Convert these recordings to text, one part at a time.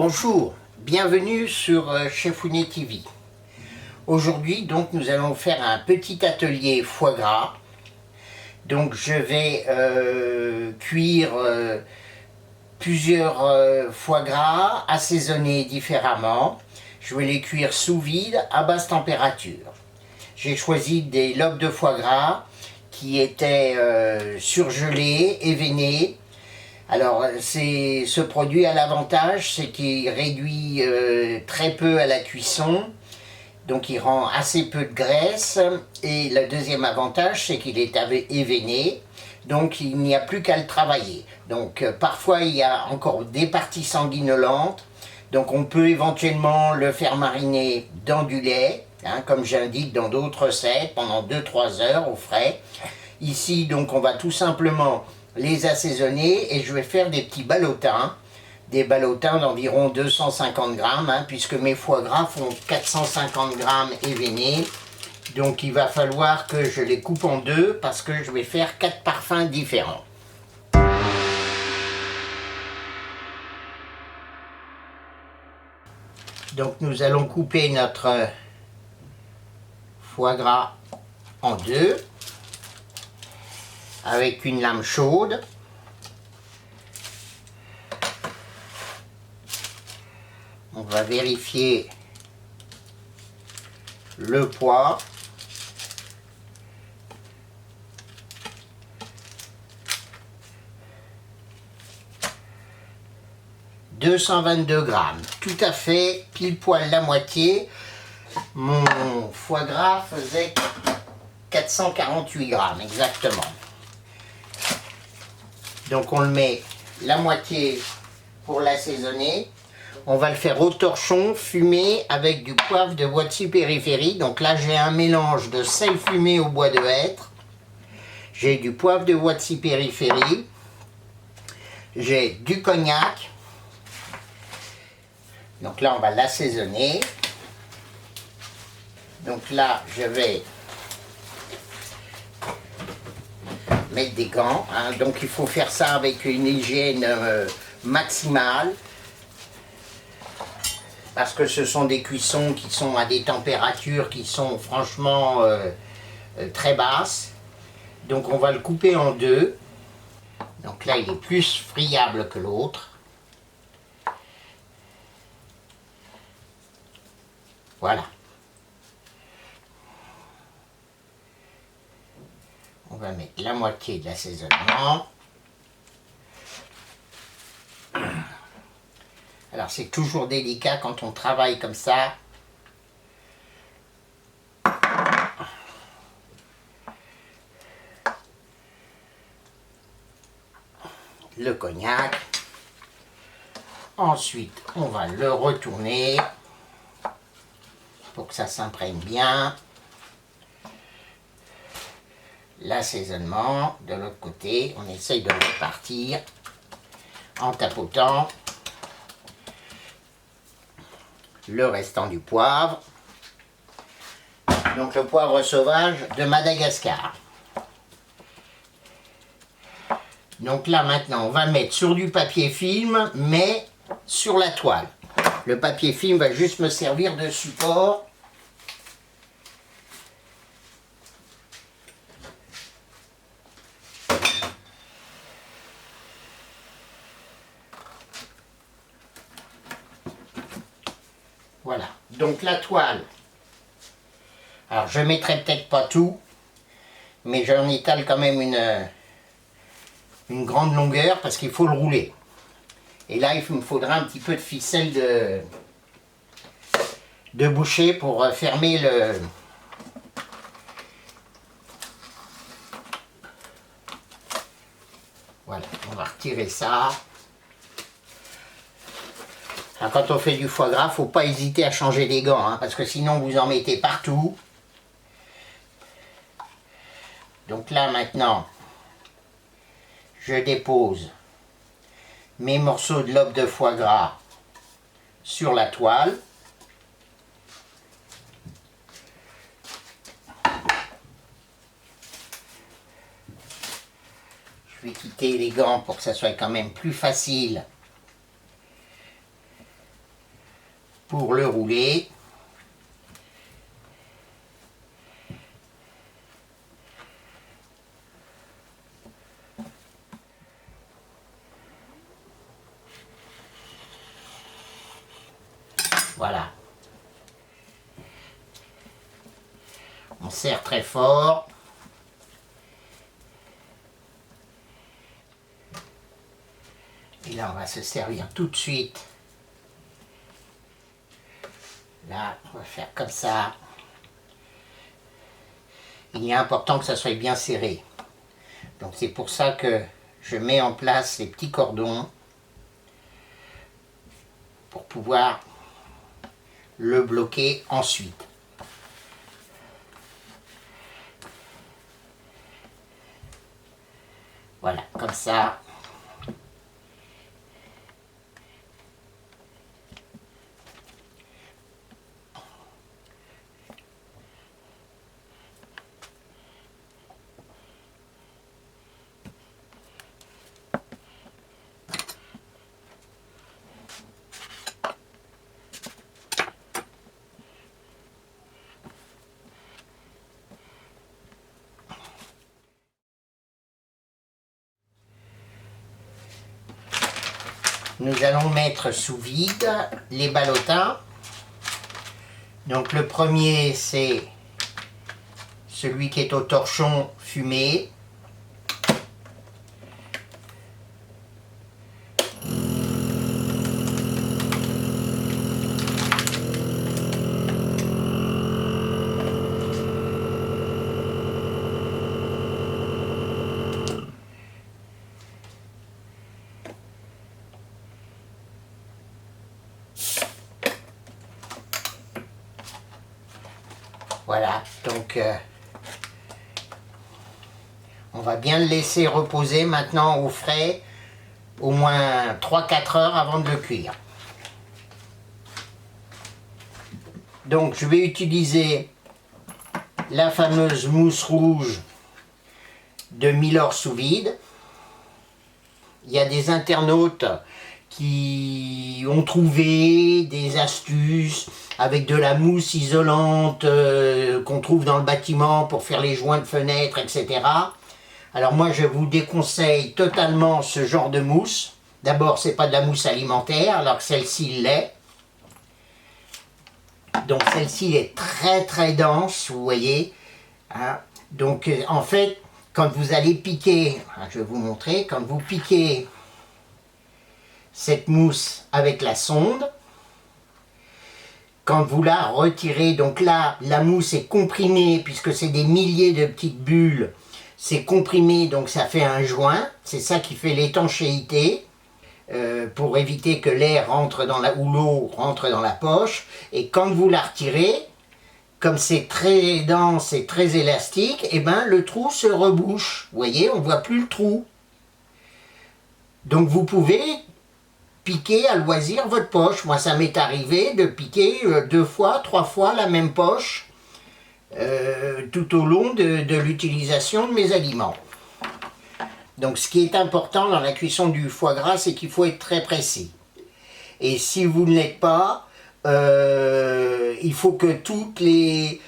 Bonjour, bienvenue sur Chefounet TV. Aujourd'hui donc nous allons faire un petit atelier foie gras. Donc je vais cuire plusieurs foie gras assaisonnés différemment. Je vais les cuire sous vide à basse température. J'ai choisi des lobes de foie gras qui étaient surgelés, éveinés. Alors ce produit a l'avantage, c'est qu'il réduit très peu à la cuisson, donc il rend assez peu de graisse, et le deuxième avantage, c'est qu'il est éveiné, donc il n'y a plus qu'à le travailler. Donc parfois il y a encore des parties sanguinolentes, donc on peut éventuellement le faire mariner dans du lait, comme j'indique dans d'autres recettes, pendant 2-3 heures au frais. Ici donc on va tout simplement les assaisonner et je vais faire des petits ballotins, d'environ 250 grammes, puisque mes foie gras font 450 grammes éveinés. Donc il va falloir que je les coupe en deux parce que je vais faire 4 parfums différents. Donc nous allons couper notre foie gras en deux avec une lame chaude. On va vérifier le poids. « 222 grammes, tout à fait, pile poil la moitié. Mon foie gras faisait 448 grammes, exactement. Donc on le met la moitié pour l'assaisonner. On va le faire au torchon, fumé avec du poivre de Boîtier Périphérie. Donc là j'ai un mélange de sel fumé au bois de hêtre. J'ai du poivre de Boîtier Périphérie. J'ai du cognac. Donc là on va l'assaisonner. Donc là je vais mettre des gants, donc il faut faire ça avec une hygiène maximale, parce que ce sont des cuissons qui sont à des températures qui sont franchement très basses. Donc on va le couper en deux. Donc là il est plus friable que l'autre. Voilà. On va mettre la moitié de l'assaisonnement. Alors c'est toujours délicat quand on travaille comme ça. Le cognac. Ensuite on va le retourner pour que ça s'imprègne bien. L'assaisonnement de l'autre côté, on essaye de le répartir en tapotant le restant du poivre. Donc le poivre sauvage de Madagascar. Donc là maintenant on va mettre sur du papier film, mais sur la toile. Le papier film va juste me servir de support. Voilà, donc la toile, alors je ne mettrai peut-être pas tout, mais j'en étale quand même une grande longueur parce qu'il faut le rouler. Et là il me faudra un petit peu de ficelle de boucher pour fermer le... Voilà, on va retirer ça. Alors, quand on fait du foie gras, il ne faut pas hésiter à changer les gants, parce que sinon vous en mettez partout. Donc là maintenant, je dépose mes morceaux de lobe de foie gras sur la toile. Je vais quitter les gants pour que ça soit quand même plus facile pour le rouler. Voilà. On serre très fort. Et là, on va se servir tout de suite. Là, on va faire comme ça. Il est important que ça soit bien serré. Donc c'est pour ça que je mets en place les petits cordons pour pouvoir le bloquer ensuite. Voilà, comme ça. Nous allons mettre sous vide les ballotins. Donc le premier, c'est celui qui est au torchon fumé. Voilà, donc on va bien le laisser reposer maintenant au frais, au moins 3-4 heures avant de le cuire. Donc je vais utiliser la fameuse mousse rouge de Milor sous vide. Il y a des internautes qui ont trouvé des astuces avec de la mousse isolante qu'on trouve dans le bâtiment pour faire les joints de fenêtres, etc. Alors moi je vous déconseille totalement ce genre de mousse. D'abord c'est pas de la mousse alimentaire alors que celle-ci l'est. Donc celle-ci est très très dense, vous voyez. Hein. Donc en fait quand vous allez piquer, je vais vous montrer, quand vous piquez cette mousse avec la sonde, quand vous la retirez, donc là la mousse est comprimée puisque c'est des milliers de petites bulles, c'est comprimé donc ça fait un joint, c'est ça qui fait l'étanchéité pour éviter que l'air rentre dans la, ou l'eau rentre dans la poche, et quand vous la retirez, comme c'est très dense et très élastique, et ben le trou se rebouche, vous voyez, on ne voit plus le trou. Donc vous pouvez piquer à loisir votre poche. Moi ça m'est arrivé de piquer 2 fois, 3 fois la même poche tout au long de l'utilisation de mes aliments. Donc ce qui est important dans la cuisson du foie gras, c'est qu'il faut être très précis. Et si vous ne l'êtes pas, il faut que toutes les...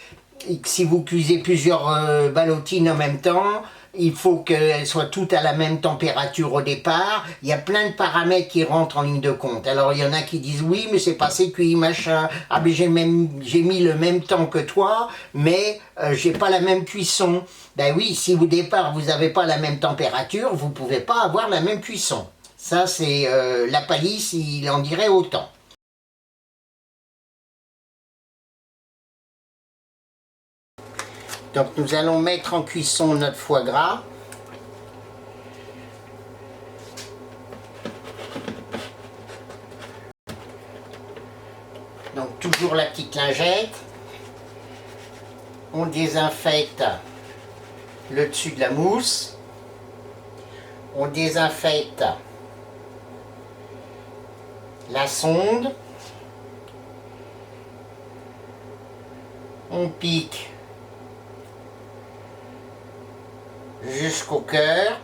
Si vous cuisez plusieurs ballotines en même temps, il faut qu'elles soient toutes à la même température au départ. Il y a plein de paramètres qui rentrent en ligne de compte. Alors il y en a qui disent oui mais c'est pas assez cuit, machin. Ah mais j'ai mis le même temps que toi, mais j'ai pas la même cuisson. Ben oui, si au départ vous n'avez pas la même température, vous pouvez pas avoir la même cuisson. Ça c'est la palisse, il en dirait autant. Donc nous allons mettre en cuisson notre foie gras. Donc toujours la petite lingette. On désinfecte le dessus de la mousse. On désinfecte la sonde. On pique jusqu'au cœur.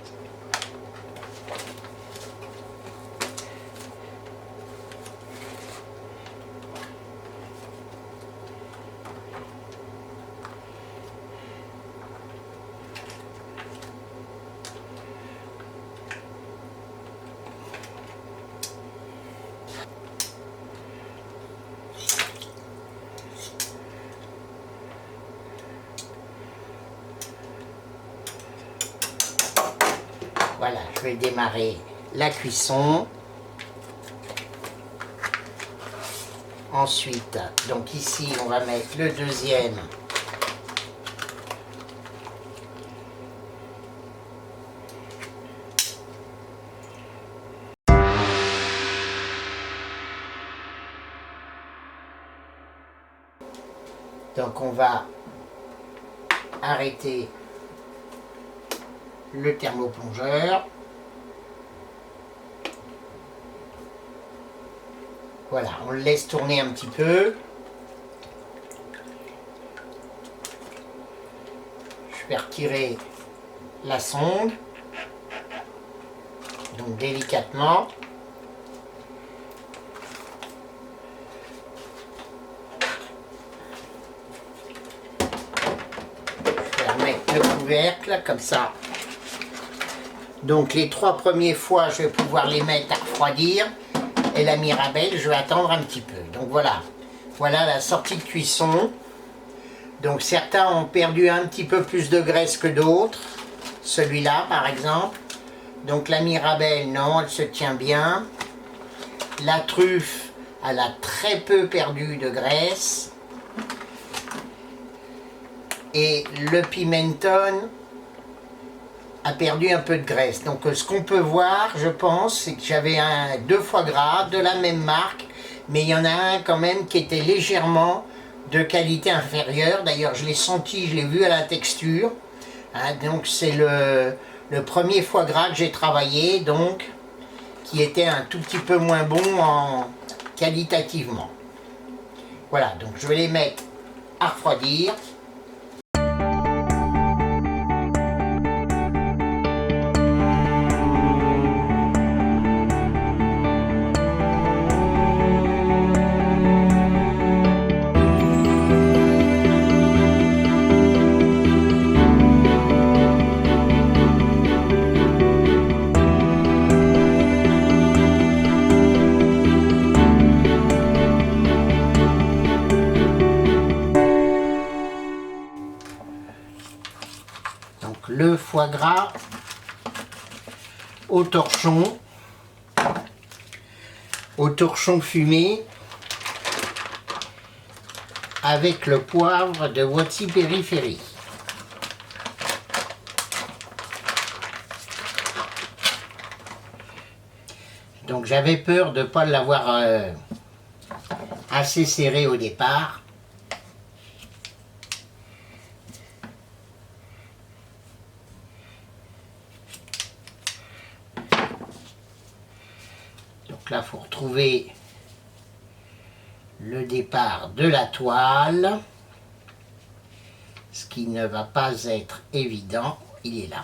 Voilà, je vais démarrer la cuisson. Ensuite, donc ici, on va mettre le deuxième. Donc on va arrêter le thermoplongeur. Voilà, on le laisse tourner un petit peu. Je vais retirer la sonde, donc délicatement. Je vais remettre le couvercle comme ça. Donc les 3 premières fois, je vais pouvoir les mettre à refroidir. Et la mirabelle, je vais attendre un petit peu. Donc voilà, voilà la sortie de cuisson. Donc certains ont perdu un petit peu plus de graisse que d'autres. Celui-là par exemple. Donc la mirabelle, non, elle se tient bien. La truffe, elle a très peu perdu de graisse. Et le pimenton a perdu un peu de graisse. Donc ce qu'on peut voir, je pense, c'est que j'avais 2 foie gras de la même marque, mais il y en a un quand même qui était légèrement de qualité inférieure. D'ailleurs, je l'ai senti, je l'ai vu à la texture. Hein, donc c'est le premier foie gras que j'ai travaillé, donc qui était un tout petit peu moins bon qualitativement. Voilà, donc je vais les mettre à refroidir. Le foie gras au torchon fumé avec le poivre de Watsy Peri-Feri. Donc j'avais peur de ne pas l'avoir assez serré au départ. Donc là, il faut retrouver le départ de la toile, ce qui ne va pas être évident, il est là.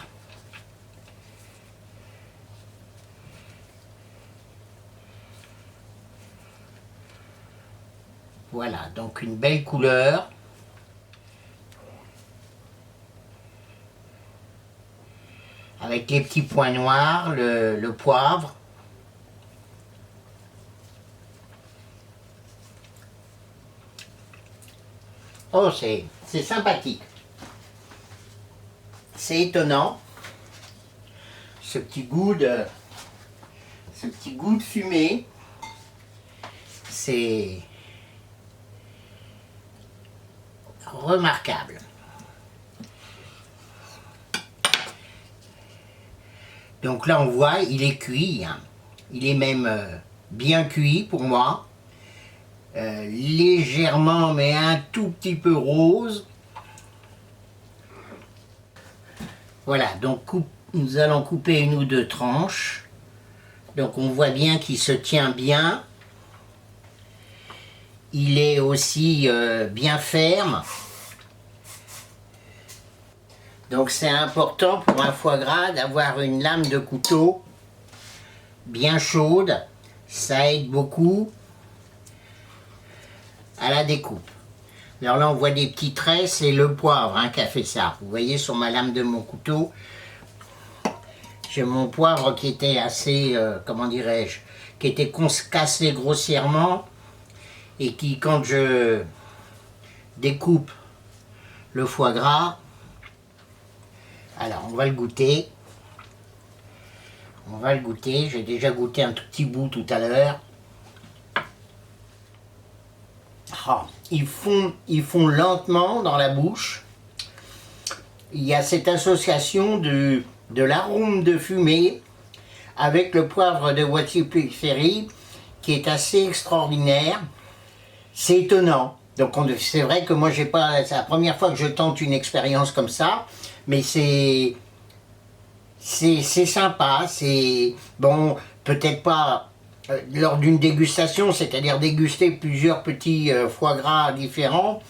Voilà, donc une belle couleur. Avec les petits points noirs, le poivre. Oh, c'est sympathique. C'est étonnant. Ce petit goût de fumée. C'est remarquable. Donc là, on voit, il est cuit. Hein. Il est même bien cuit pour moi. Légèrement, mais un tout petit peu rose. Voilà, donc nous allons couper 1 ou 2 tranches. Donc on voit bien qu'il se tient bien. Il est aussi bien ferme. Donc c'est important pour un foie gras d'avoir une lame de couteau bien chaude. Ça aide beaucoup à la découpe. Alors là on voit des petits traits, c'est le poivre hein, qui a fait ça. Vous voyez sur ma lame de mon couteau, j'ai mon poivre qui était assez, comment dirais-je, qui était cassé grossièrement et qui, quand je découpe le foie gras, alors on va le goûter. On va le goûter. J'ai déjà goûté un tout petit bout tout à l'heure. Ah, ils font lentement dans la bouche. Il y a cette association de l'arôme de fumée avec le poivre de Boîtier-Périgueux qui est assez extraordinaire. C'est étonnant. Donc c'est vrai que moi c'est la première fois que je tente une expérience comme ça, mais c'est sympa. C'est bon, peut-être pas lors d'une dégustation, c'est-à-dire déguster plusieurs petits foie gras différents,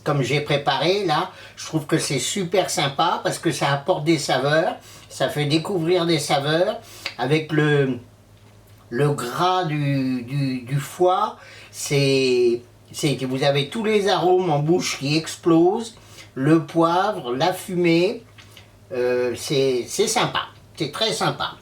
comme j'ai préparé là. Je trouve que c'est super sympa parce que ça apporte des saveurs, ça fait découvrir des saveurs avec le gras du foie. Vous avez tous les arômes en bouche qui explosent, le poivre, la fumée, c'est sympa, c'est très sympa.